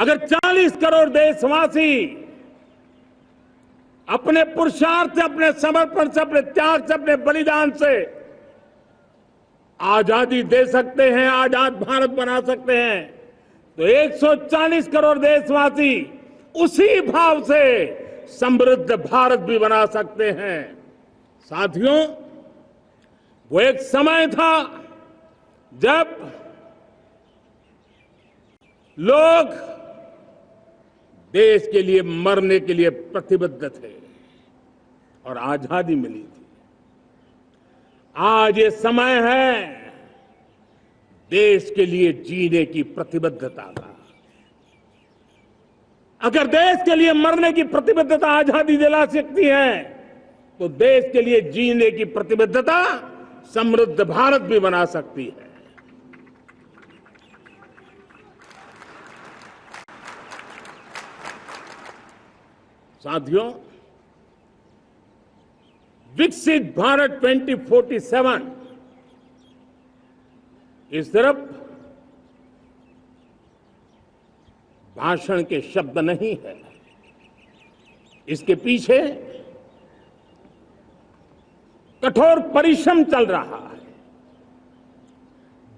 अगर 40 करोड़ देशवासी अपने पुरुषार्थ से, अपने समर्पण से, अपने त्याग से, अपने बलिदान से आजादी दे सकते हैं, आजाद भारत बना सकते हैं, तो 140 करोड़ देशवासी उसी भाव से समृद्ध भारत भी बना सकते हैं। साथियों, वो एक समय था जब लोग देश के लिए मरने के लिए प्रतिबद्ध थे और आजादी मिली थी। आज ये समय है देश के लिए जीने की प्रतिबद्धता का। अगर देश के लिए मरने की प्रतिबद्धता आजादी दिला सकती है, तो देश के लिए जीने की प्रतिबद्धता समृद्ध भारत भी बना सकती है। साथियों, विकसित भारत 2047 ये सिर्फ भाषण के शब्द नहीं है। इसके पीछे कठोर परिश्रम चल रहा है।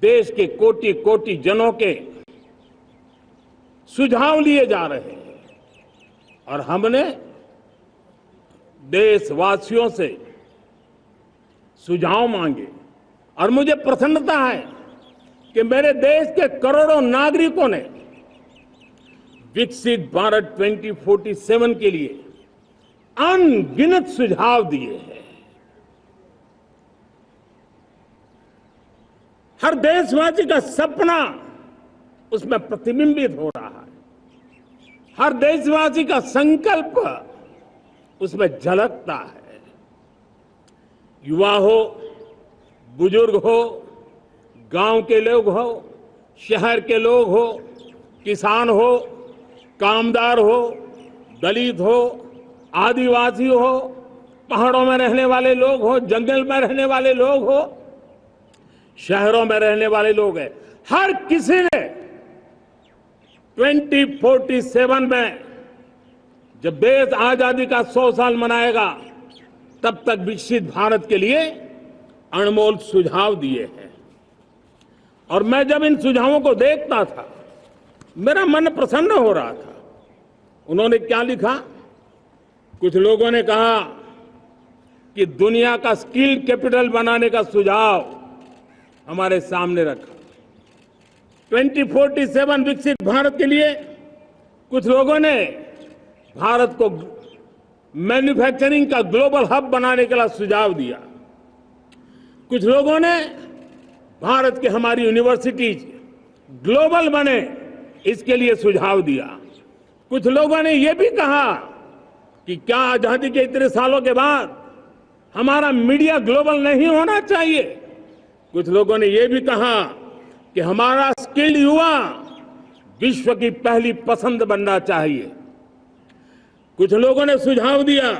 देश के कोटि कोटि जनों के सुझाव लिए जा रहे हैं और हमने देशवासियों से सुझाव मांगे। और मुझे प्रसन्नता है कि मेरे देश के करोड़ों नागरिकों ने विकसित भारत 2047 के लिए अनगिनत सुझाव दिए हैं। हर देशवासी का सपना उसमें प्रतिबिंबित हो रहा है। हर देशवासी का संकल्प उसमें झलकता है। युवा हो, बुजुर्ग हो, गांव के लोग हो, शहर के लोग हो, किसान हो, कामदार हो, दलित हो, आदिवासी हो, पहाड़ों में रहने वाले लोग हो, जंगल में रहने वाले लोग हो, शहरों में रहने वाले लोग हैं। हर किसी ने 2047 में जब देश आजादी का 100 साल मनाएगा, तब तक विकसित भारत के लिए अनमोल सुझाव दिए हैं। और मैं जब इन सुझावों को देखता था, मेरा मन प्रसन्न हो रहा था। उन्होंने क्या लिखा? कुछ लोगों ने कहा कि दुनिया का स्किल कैपिटल बनाने का सुझाव हमारे सामने रखा। 2047 विकसित भारत के लिए कुछ लोगों ने भारत को मैन्युफैक्चरिंग का ग्लोबल हब बनाने के लिए सुझाव दिया। कुछ लोगों ने भारत की हमारी यूनिवर्सिटीज ग्लोबल बने, इसके लिए सुझाव दिया। कुछ लोगों ने यह भी कहा कि क्या आजादी के इतने सालों के बाद हमारा मीडिया ग्लोबल नहीं होना चाहिए। कुछ लोगों ने यह भी कहा कि हमारा स्किल्ड युवा विश्व की पहली पसंद बनना चाहिए। कुछ लोगों ने सुझाव दिया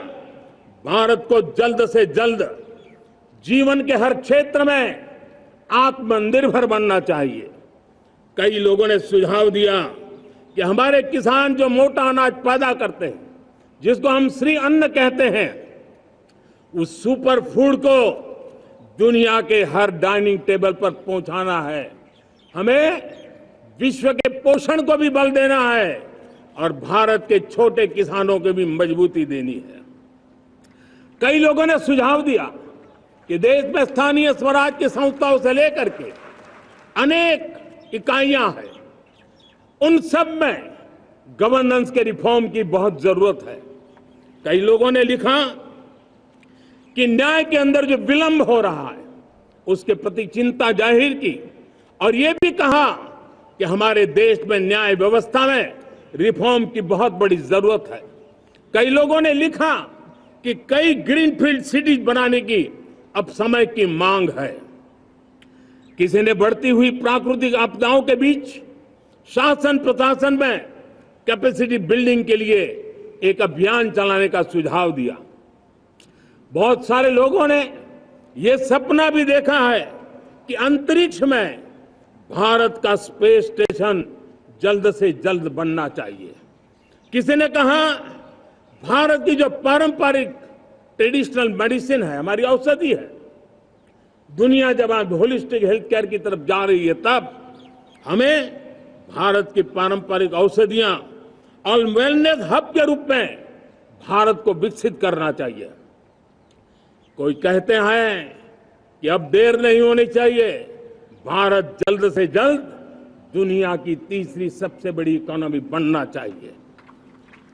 भारत को जल्द से जल्द जीवन के हर क्षेत्र में आत्मनिर्भर बनना चाहिए। कई लोगों ने सुझाव दिया कि हमारे किसान जो मोटा अनाज पैदा करते हैं, जिसको हम श्री अन्न कहते हैं, उस सुपर फूड को दुनिया के हर डाइनिंग टेबल पर पहुंचाना है। हमें विश्व के पोषण को भी बल देना है और भारत के छोटे किसानों को भी मजबूती देनी है। कई लोगों ने सुझाव दिया कि देश में स्थानीय स्वराज की संस्थाओं से लेकर के अनेक इकाइयां हैं, उन सब में गवर्नेंस के रिफॉर्म की बहुत जरूरत है। कई लोगों ने लिखा कि न्याय के अंदर जो विलंब हो रहा है, उसके प्रति चिंता जाहिर की और ये भी कहा कि हमारे देश में न्याय व्यवस्था में रिफॉर्म की बहुत बड़ी जरूरत है। कई लोगों ने लिखा कि कई ग्रीनफील्ड सिटीज बनाने की अब समय की मांग है। किसी ने बढ़ती हुई प्राकृतिक आपदाओं के बीच शासन प्रशासन में कैपेसिटी बिल्डिंग के लिए एक अभियान चलाने का सुझाव दिया। बहुत सारे लोगों ने यह सपना भी देखा है कि अंतरिक्ष में भारत का स्पेस स्टेशन जल्द से जल्द बनना चाहिए। किसी ने कहा भारत की जो पारंपरिक ट्रेडिशनल मेडिसिन है, हमारी औषधि है, दुनिया जब आज होलिस्टिक हेल्थ केयर की तरफ जा रही है, तब हमें भारत की पारंपरिक औषधियां और वेलनेस हब के रूप में भारत को विकसित करना चाहिए। कोई कहते हैं कि अब देर नहीं होनी चाहिए, भारत जल्द से जल्द दुनिया की तीसरी सबसे बड़ी इकोनॉमी बनना चाहिए।